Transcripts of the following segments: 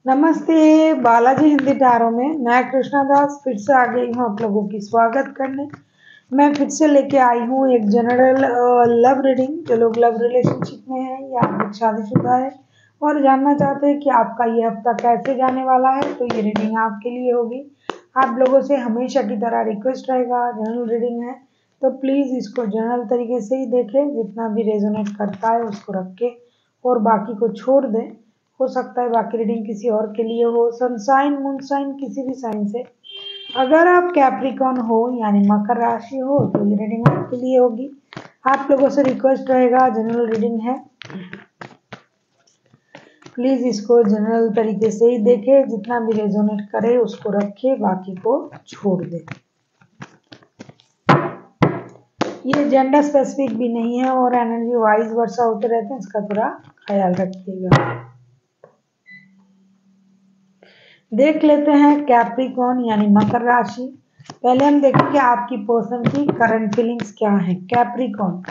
नमस्ते। बालाजी हिंदी टैरो में मैं कृष्णा दास फिर से आ गई हूँ आप लोगों की स्वागत करने। मैं फिर से लेके आई हूँ एक जनरल लव रीडिंग। जो लोग लव रिलेशनशिप में है या फिर शादीशुदा है और जानना चाहते हैं कि आपका ये हफ्ता कैसे जाने वाला है, तो ये रीडिंग आपके लिए होगी। आप लोगों से हमेशा की तरह रिक्वेस्ट रहेगा, जनरल रीडिंग है तो प्लीज़ इसको जनरल तरीके से ही देखें, जितना भी रेजोनेट करता है उसको रख के और बाकी को छोड़ दें। हो सकता है बाकी रीडिंग किसी और के लिए हो, सनसाइन मूनसाइन किसी भी साइन से। अगर आप कैप्रिकॉन हो यानी मकर राशि हो तो ये रीडिंग आपके लिए होगी। आप लोगों से रिक्वेस्ट रहेगा, जनरल रीडिंग है, प्लीज इसको जनरल तरीके से ही देखें, जितना भी रेजोनेट करे उसको रखे, बाकी को छोड़ दे। ये जेंडर स्पेसिफिक भी नहीं है और एनर्जी वाइज वर्षा होते रहते हैं, इसका थोड़ा ख्याल रखिएगा। देख लेते हैं कैप्रिकॉन यानी मकर राशि। पहले हम देखेंगे आपकी पर्सन की करंट फीलिंग्स क्या है। कैप्रिकॉन,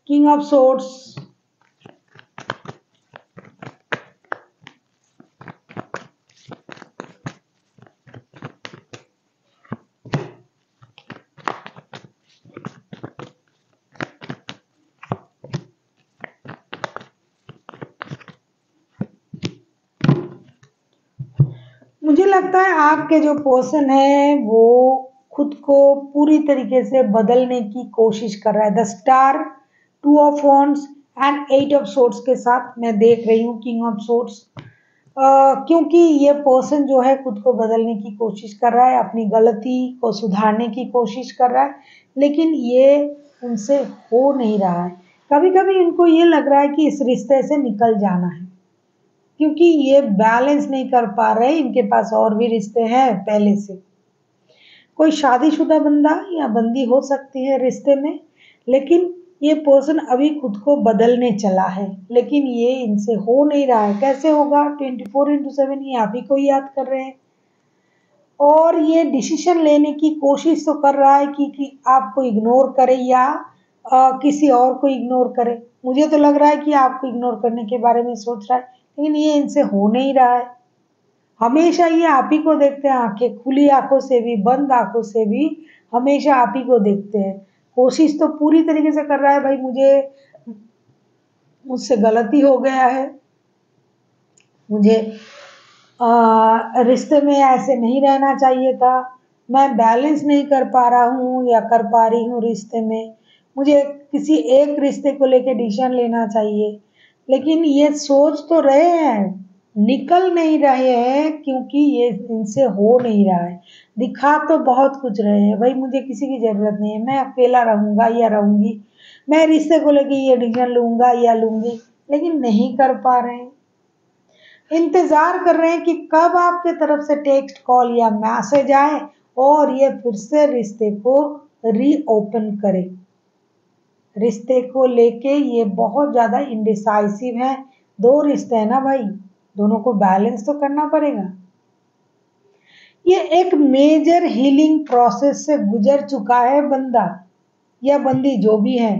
किंग ऑफ सोर्ड्स, मुझे लगता है आपके जो पर्सन है वो खुद को पूरी तरीके से बदलने की कोशिश कर रहा है। The star, two of wands and eight of swords के साथ मैं देख रही हूँ किंग ऑफ सोर्ड्स। क्योंकि ये पर्सन जो है खुद को बदलने की कोशिश कर रहा है, अपनी गलती को सुधारने की कोशिश कर रहा है, लेकिन ये उनसे हो नहीं रहा है। कभी कभी इनको ये लग रहा है कि इस रिश्ते से निकल जाना है, क्योंकि ये बैलेंस नहीं कर पा रहे। इनके पास और भी रिश्ते हैं पहले से। कोई शादीशुदा बंदा या बंदी हो सकती है रिश्ते में, लेकिन ये पर्सन अभी खुद को बदलने चला है, लेकिन ये इनसे हो नहीं रहा है। कैसे होगा? 24/7 ये आप ही को याद कर रहे हैं और ये डिसीजन लेने की कोशिश तो कर रहा है कि आपको इग्नोर करे या किसी और को इग्नोर करे। मुझे तो लग रहा है कि आपको इग्नोर करने के बारे में सोच रहा है, लेकिन ये इनसे हो नहीं रहा है। हमेशा ये आप ही को देखते हैं, आंखें खुली आंखों से भी बंद आंखों से भी हमेशा आप ही को देखते हैं। कोशिश तो पूरी तरीके से कर रहा है, भाई मुझसे गलती हो गया है, मुझे रिश्ते में ऐसे नहीं रहना चाहिए था, मैं बैलेंस नहीं कर पा रहा हूँ या कर पा रही हूँ रिश्ते में, मुझे किसी एक रिश्ते को लेके डिसीजन लेना चाहिए। लेकिन ये सोच तो रहे हैं, निकल नहीं रहे हैं, क्योंकि ये इनसे हो नहीं रहा है। दिखा तो बहुत कुछ रहे हैं, भाई मुझे किसी की जरूरत नहीं है, मैं अकेला रहूंगा या रहूंगी, मैं रिश्ते को लेके ये डिसीजन लूंगा या लूंगी, लेकिन नहीं कर पा रहे हैं। इंतजार कर रहे हैं कि कब आपके तरफ से टेक्स्ट कॉल या मैसेज आए और ये फिर से रिश्ते को रीओपन करे। रिश्ते को लेके ये बहुत ज्यादा इंडिसाइसिव है। दो रिश्ते हैं ना भाई, दोनों को बैलेंस तो करना पड़ेगा। ये एक मेजर हीलिंग प्रोसेस से गुजर चुका है बंदा या बंदी जो भी है।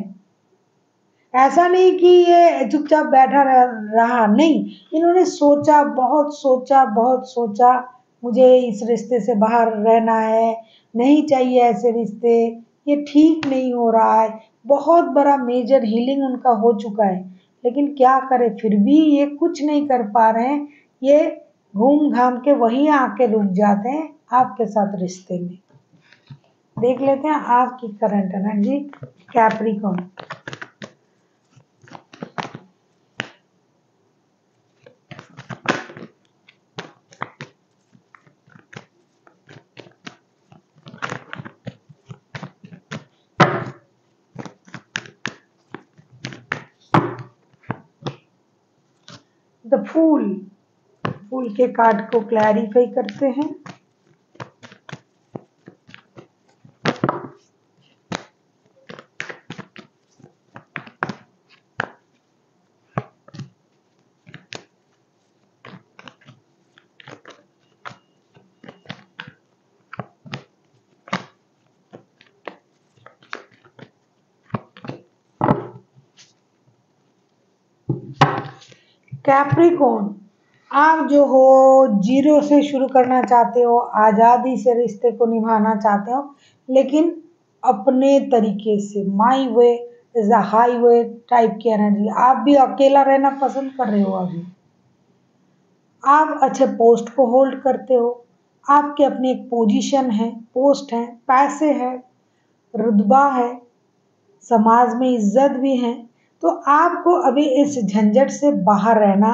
ऐसा नहीं कि ये चुपचाप बैठा रहा, नहीं, इन्होंने सोचा, बहुत सोचा, बहुत सोचा, मुझे इस रिश्ते से बाहर रहना है, नहीं चाहिए ऐसे रिश्ते, ये ठीक नहीं हो रहा है। बहुत बड़ा मेजर हीलिंग उनका हो चुका है, लेकिन क्या करे, फिर भी ये कुछ नहीं कर पा रहे हैं। ये घूम घाम के वहीं आके रुक जाते हैं आपके साथ रिश्ते में। देख लेते हैं आपकी current energy Capricorn. The fool, fool के कार्ड को क्लैरिफाई करते हैं। कैप्रिकॉर्न, आप जो हो जीरो से शुरू करना चाहते हो, आज़ादी से रिश्ते को निभाना चाहते हो, लेकिन अपने तरीके से। My way is a highway type की एनर्जी। आप भी अकेला रहना पसंद कर रहे हो अभी। आप अच्छे पोस्ट को होल्ड करते हो, आपके अपनी एक पोजीशन है, पोस्ट है, पैसे है, रुतबा है, समाज में इज्जत भी है। तो आपको अभी इस झंझट से बाहर रहना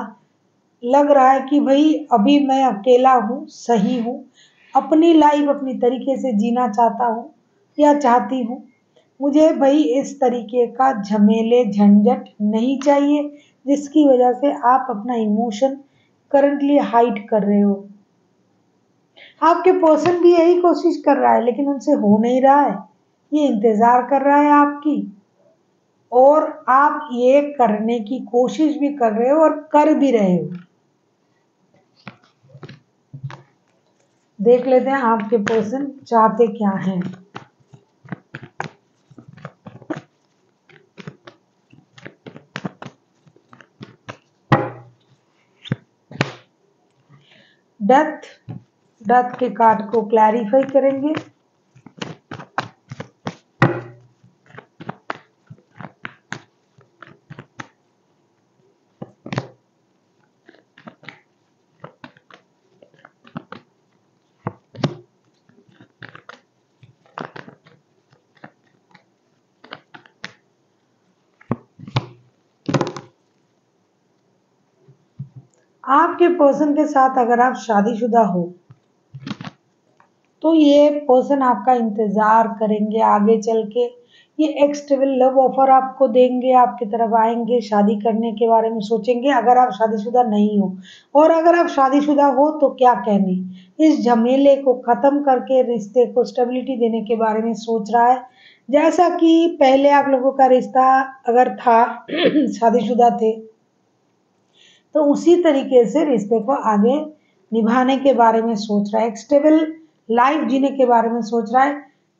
लग रहा है कि भाई अभी मैं अकेला हूँ, सही हूँ, अपनी लाइफ अपनी तरीके से जीना चाहता हूँ या चाहती हूँ। मुझे भाई इस तरीके का झमेले झंझट नहीं चाहिए जिसकी वजह से आप अपना इमोशन करंटली हाइड कर रहे हो। आपके पर्सन भी यही कोशिश कर रहा है लेकिन उनसे हो नहीं रहा है, ये इंतजार कर रहा है आपकी, और आप ये करने की कोशिश भी कर रहे हो और कर भी रहे हो। देख लेते हैं आपके पर्सन चाहते क्या हैं। डेथ, डेथ के कार्ड को क्लैरिफाई करेंगे। आपके पर्सन के साथ अगर आप शादीशुदा हो तो ये पर्सन आपका इंतजार करेंगे आगे चल के। ये एक्सटेबल लव ऑफर आपको देंगे, आपकी तरफ आएंगे, शादी करने के बारे में सोचेंगे अगर आप शादीशुदा नहीं हो। और अगर आप शादीशुदा हो तो क्या कहने, इस झमेले को खत्म करके रिश्ते को स्टेबिलिटी देने के बारे में सोच रहा है। जैसा कि पहले आप लोगों का रिश्ता अगर था शादीशुदा थे, तो उसी तरीके से रिश्ते को आगे निभाने के बारे में सोच रहा है, एक स्टेबल लाइफ जीने के बारे में सोच रहा है।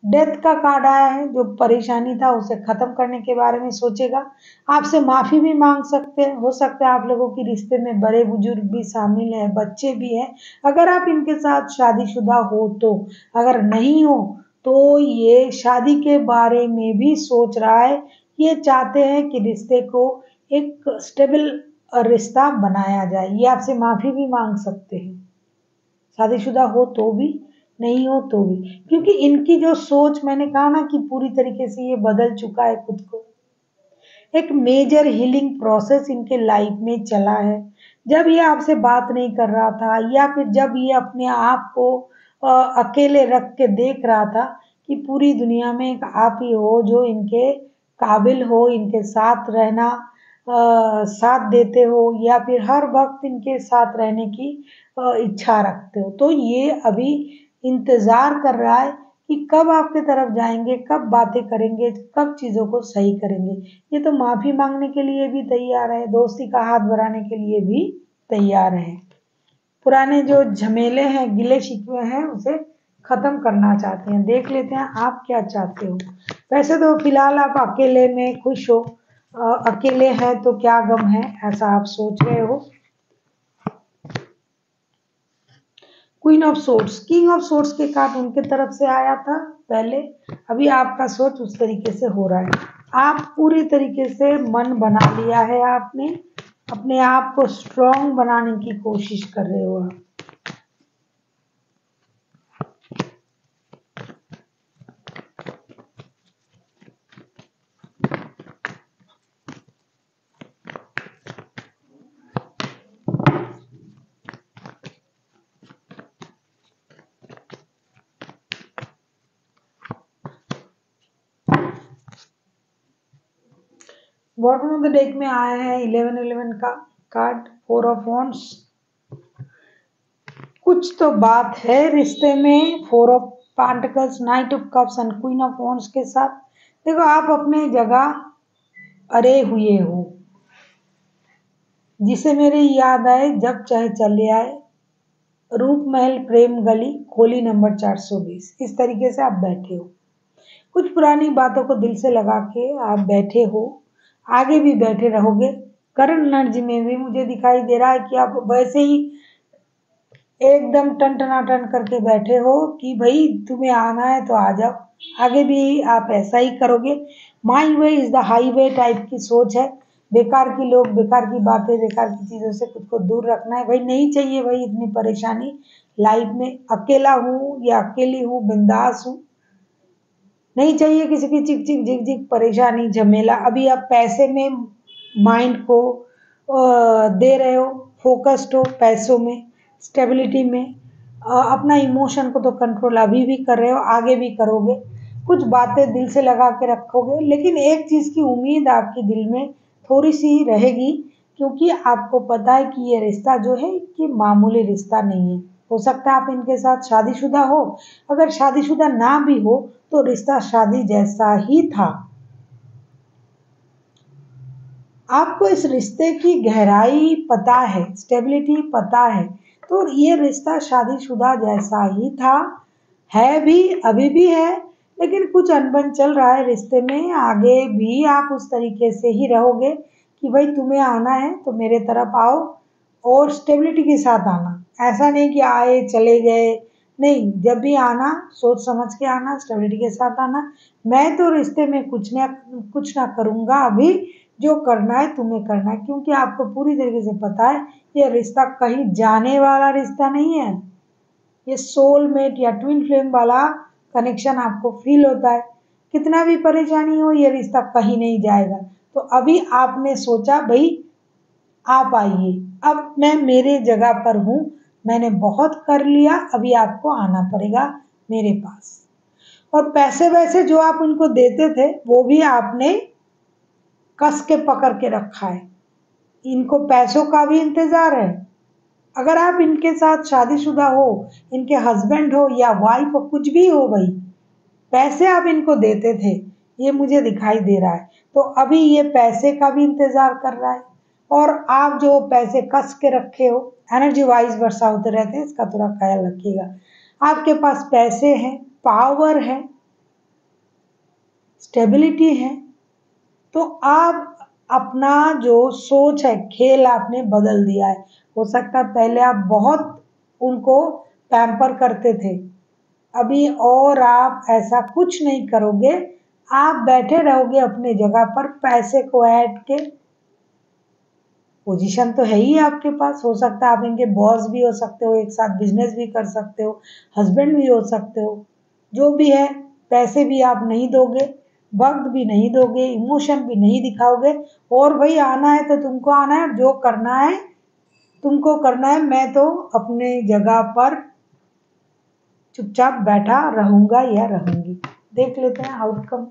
डेथ का कार्ड आया है, जो परेशानी था उसे खत्म करने के बारे में सोचेगा। आपसे माफी भी मांग सकते हैं, हो सकता है आप लोगों की रिश्ते में बड़े बुजुर्ग भी शामिल हैं, बच्चे भी हैं, अगर आप इनके साथ शादीशुदा हो तो। अगर नहीं हो तो ये शादी के बारे में भी सोच रहा है। ये चाहते हैं कि रिश्ते को एक स्टेबल रिश्ता बनाया जाए। ये आपसे माफी भी मांग सकते हैं, शादीशुदा हो तो भी, नहीं हो तो भी, क्योंकि इनकी जो सोच, मैंने कहा ना कि पूरी तरीके से ये बदल चुका है खुद को। एक मेजर हीलिंग प्रोसेस इनके लाइफ में चला है। जब ये आपसे बात नहीं कर रहा था या फिर जब ये अपने आप को अकेले रख के देख रहा था कि पूरी दुनिया में एक आप ही हो जो इनके काबिल हो, इनके साथ रहना, साथ देते हो या फिर हर वक्त इनके साथ रहने की इच्छा रखते हो, तो ये अभी इंतजार कर रहा है कि कब आपके तरफ जाएंगे, कब बातें करेंगे, कब चीज़ों को सही करेंगे। ये तो माफ़ी मांगने के लिए भी तैयार है, दोस्ती का हाथ बढ़ाने के लिए भी तैयार है। पुराने जो झमेले हैं, गिले शिकवे हैं, उसे खत्म करना चाहते हैं। देख लेते हैं आप क्या चाहते हो। वैसे तो फिलहाल आप अकेले में खुश हो, अकेले हैं तो क्या गम है, ऐसा आप सोच रहे हो। Queen of sorts, king of sorts के कार्ड उनके तरफ से आया था पहले, अभी आपका सोच उस तरीके से हो रहा है। आप पूरी तरीके से मन बना लिया है आपने, अपने आप को स्ट्रॉन्ग बनाने की कोशिश कर रहे हो आप। बॉटम ऑफ द डेक में आया है 11-11 का कार्ड, 4 ऑफ वॉन्ड्स। कुछ तो बात है रिश्ते में, 4 of pentacles, night of cups and queen of wands के साथ। देखो आप अपने जगह अरे हुए हो, जिसे मेरी याद आए जब चाहे चले आए, रूप महल प्रेम गली खोली नंबर 420, इस तरीके से आप बैठे हो। कुछ पुरानी बातों को दिल से लगा के आप बैठे हो, आगे भी बैठे रहोगे। करंट एनर्जी में भी मुझे दिखाई दे रहा है कि आप वैसे ही एकदम टन करके बैठे हो कि भाई तुम्हें आना है तो आ जाओ, आगे भी आप ऐसा ही करोगे। My way is the highway type की सोच है। बेकार की लोग, बेकार की बातें, बेकार की चीज़ों से खुद को दूर रखना है। भाई नहीं चाहिए भाई इतनी परेशानी लाइफ में। अकेला हूँ या अकेली हूँ, बिंदास हूँ, नहीं चाहिए किसी की चिक चिक झिक झिक परेशानी झमेला। अभी आप पैसे में माइंड को दे रहे हो, फोकस्ड हो पैसों में, स्टेबिलिटी में, अपना इमोशन को तो कंट्रोल अभी भी कर रहे हो, आगे भी करोगे। कुछ बातें दिल से लगा के रखोगे, लेकिन एक चीज़ की उम्मीद आपके दिल में थोड़ी सी रहेगी, क्योंकि आपको पता है कि ये रिश्ता जो है कि मामूली रिश्ता नहीं है। हो सकता है आप इनके साथ शादीशुदा हो, अगर शादीशुदा ना भी हो तो रिश्ता शादी जैसा ही था। आपको इस रिश्ते की गहराई पता है, स्टेबिलिटी पता है, तो ये रिश्ता शादीशुदा जैसा ही था, है भी, अभी भी है। लेकिन कुछ अनबन चल रहा है रिश्ते में, आगे भी आप उस तरीके से ही रहोगे कि भाई तुम्हें आना है तो मेरे तरफ आओ और स्टेबिलिटी के साथ आना। ऐसा नहीं कि आए चले गए, नहीं, जब भी आना सोच समझ के आना, स्टेबिलिटी के साथ आना। मैं तो रिश्ते में कुछ ना करूँगा अभी, जो करना है तुम्हें करना है, क्योंकि आपको पूरी तरीके से पता है ये रिश्ता कहीं जाने वाला रिश्ता नहीं है। ये सोलमेट या ट्विन फ्लेम वाला कनेक्शन आपको फील होता है। कितना भी परेशानी हो, ये रिश्ता कहीं नहीं जाएगा। तो अभी आपने सोचा भाई आप आइए, अब मैं मेरे जगह पर हूँ, मैंने बहुत कर लिया, अभी आपको आना पड़ेगा मेरे पास। और पैसे वैसे जो आप उनको देते थे वो भी आपने कस के पकड़ के रखा है। इनको पैसों का भी इंतजार है। अगर आप इनके साथ शादीशुदा हो, इनके हस्बैंड हो या वाइफ हो, कुछ भी हो भाई, पैसे आप इनको देते थे, ये मुझे दिखाई दे रहा है। तो अभी ये पैसे का भी इंतजार कर रहा है, और आप जो पैसे कस के रखे हो, एनर्जी वाइज वर्षा होते रहते हैं, इसका थोड़ा ख्याल रखिएगा। आपके पास पैसे हैं, पावर है, स्टेबिलिटी है, तो आप अपना जो सोच है, खेल आपने बदल दिया है। हो सकता है पहले आप बहुत उनको पैम्पर करते थे, अभी और आप ऐसा कुछ नहीं करोगे। आप बैठे रहोगे अपने जगह पर, पैसे को ऐड के पोजीशन तो है ही आपके पास। हो सकता है आप इनके बॉस भी हो सकते हो, एक साथ बिजनेस भी कर सकते हो, हस्बैंड भी हो सकते हो, जो भी है। पैसे भी आप नहीं दोगे, वक्त भी नहीं दोगे, इमोशन भी नहीं दिखाओगे, और भाई आना है तो तुमको आना है, जो करना है तुमको करना है, मैं तो अपने जगह पर चुपचाप बैठा रहूंगा या रहूंगी। देख लेते हैं आउटकम।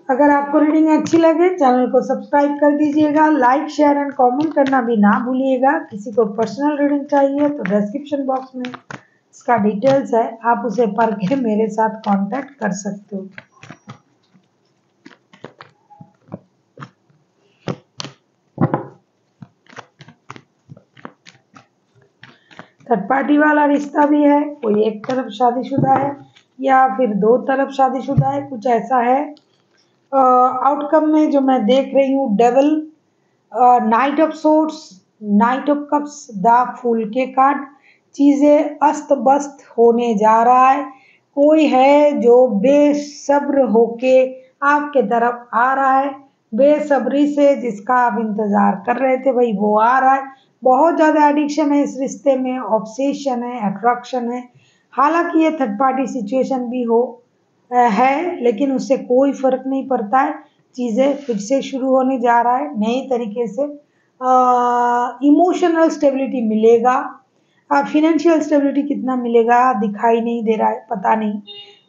अगर आपको रीडिंग अच्छी लगे चैनल को सब्सक्राइब कर दीजिएगा, लाइक शेयर एंड कमेंट करना भी ना भूलिएगा। किसी को पर्सनल रीडिंग चाहिए तो डिस्क्रिप्शन बॉक्स में इसका डिटेल्स है, आप उसे पढ़ के मेरे साथ कांटेक्ट कर सकते हो। थर्ड पार्टी वाला रिश्ता भी है, कोई एक तरफ शादीशुदा है या फिर दो तरफ शादीशुदा है, कुछ ऐसा है। आउटकम में जो मैं देख रही हूँ, devil, knight of swords, knight of cups, the fool के कार्ड। चीज़ें अस्त व्यस्त होने जा रहा है। कोई है जो बेसब्र होके आपके तरफ आ रहा है, बेसब्री से, जिसका आप इंतजार कर रहे थे भाई वो आ रहा है। बहुत ज़्यादा एडिक्शन है इस रिश्ते में, ऑब्सेशन है, अट्रैक्शन है। हालांकि ये थर्ड पार्टी सिचुएशन भी हो है, लेकिन उससे कोई फर्क नहीं पड़ता है। चीज़ें फिर से शुरू होने जा रहा है नए तरीके से। इमोशनल स्टेबिलिटी मिलेगा, फिनेंशियल स्टेबिलिटी कितना मिलेगा दिखाई नहीं दे रहा है, पता नहीं,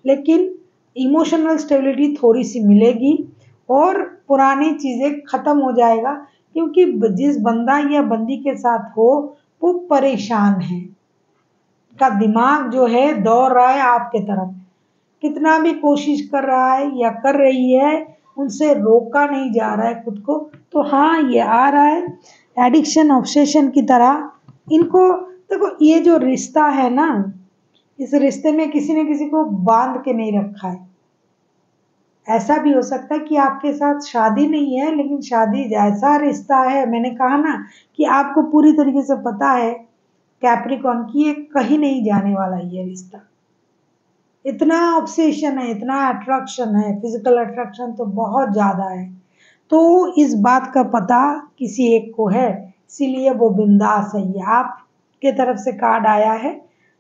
लेकिन इमोशनल स्टेबिलिटी थोड़ी सी मिलेगी और पुरानी चीज़ें ख़त्म हो जाएगा, क्योंकि जिस बंदा या बंदी के साथ हो वो परेशान है, का दिमाग जो है दौड़ रहा है आपके तरफ, कितना भी कोशिश कर रहा है या कर रही है, उनसे रोका नहीं जा रहा है खुद को। तो हाँ, ये आ रहा है एडिक्शन, ऑब्सेशन की तरह। इनको देखो, ये जो रिश्ता है ना, इस रिश्ते में किसी ने किसी को बांध के नहीं रखा है। ऐसा भी हो सकता है कि आपके साथ शादी नहीं है, लेकिन शादी जैसा रिश्ता है, मैंने कहा ना कि आपको पूरी तरीके से पता है कैप्रिकॉर्न की ये कहीं नहीं जाने वाला ये रिश्ता। इतना ऑब्सेशन है, इतना अट्रैक्शन है, फिजिकल अट्रैक्शन तो बहुत ज्यादा है। तो इस बात का पता किसी एक को है, इसीलिए वो बिंदास है। ये आपके तरफ से कार्ड आया है,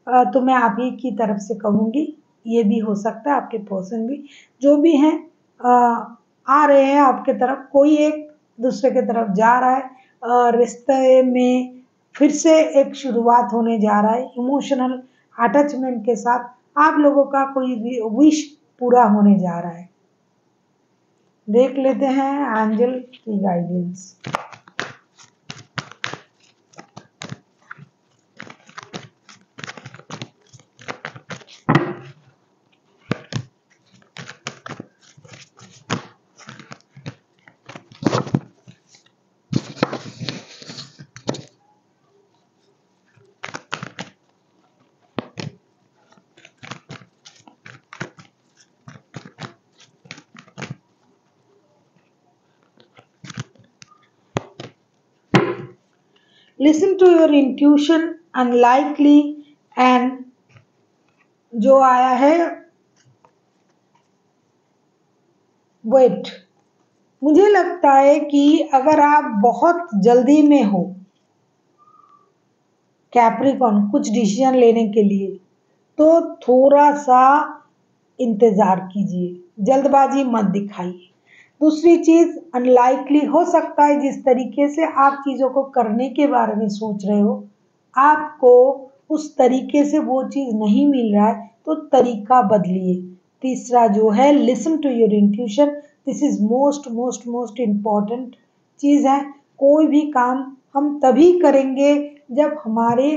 तो मैं आप ही की तरफ से कहूंगी। ये भी हो सकता है आपके पर्सन भी, जो भी हैं आ रहे हैं आपके तरफ। कोई एक दूसरे के तरफ जा रहा है, रिश्ते में फिर से एक शुरुआत होने जा रहा है। इमोशनल अटैचमेंट के साथ आप लोगों का कोई विश पूरा होने जा रहा है। देख लेते हैं एंजल की guidance. Listen to your intuition unlikely and जो आया है वेट। मुझे लगता है कि अगर आप बहुत जल्दी में हो कैप्रिकॉर्न कुछ डिसीजन लेने के लिए, तो थोड़ा सा इंतजार कीजिए, जल्दबाजी मत दिखाइए। दूसरी चीज, अनलाइकली हो सकता है जिस तरीके से आप चीजों को करने के बारे में सोच रहे हो, आपको उस तरीके से वो चीज नहीं मिल रहा है, तो तरीका बदलिए। तीसरा जो है, listen to your intuition. This is most most most important चीज है। कोई भी काम हम तभी करेंगे जब हमारे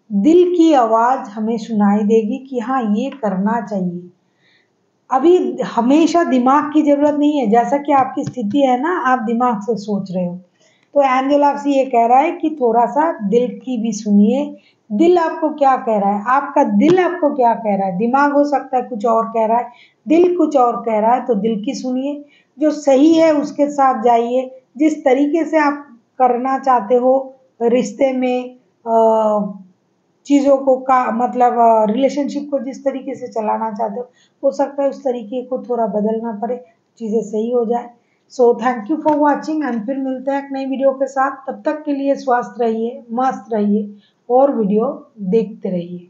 दिल की आवाज हमें सुनाई देगी कि हाँ ये करना चाहिए। अभी हमेशा दिमाग की जरूरत नहीं है, जैसा कि आपकी स्थिति है ना, आप दिमाग से सोच रहे हो। तो एंजल आपसे ये कह रहा है कि थोड़ा सा दिल की भी सुनिए। दिल आपको क्या कह रहा है, आपका दिल आपको क्या कह रहा है। दिमाग हो सकता है कुछ और कह रहा है, दिल कुछ और कह रहा है, तो दिल की सुनिए, जो सही है उसके साथ जाइए। जिस तरीके से आप करना चाहते हो रिश्ते में, चीज़ों को का मतलब रिलेशनशिप को जिस तरीके से चलाना चाहते हो सकता है उस तरीके को थोड़ा बदलना पड़े, चीज़ें सही हो जाए। So thank you for watching and फिर मिलते हैं एक नई वीडियो के साथ। तब तक के लिए स्वस्थ रहिए, मस्त रहिए और वीडियो देखते रहिए।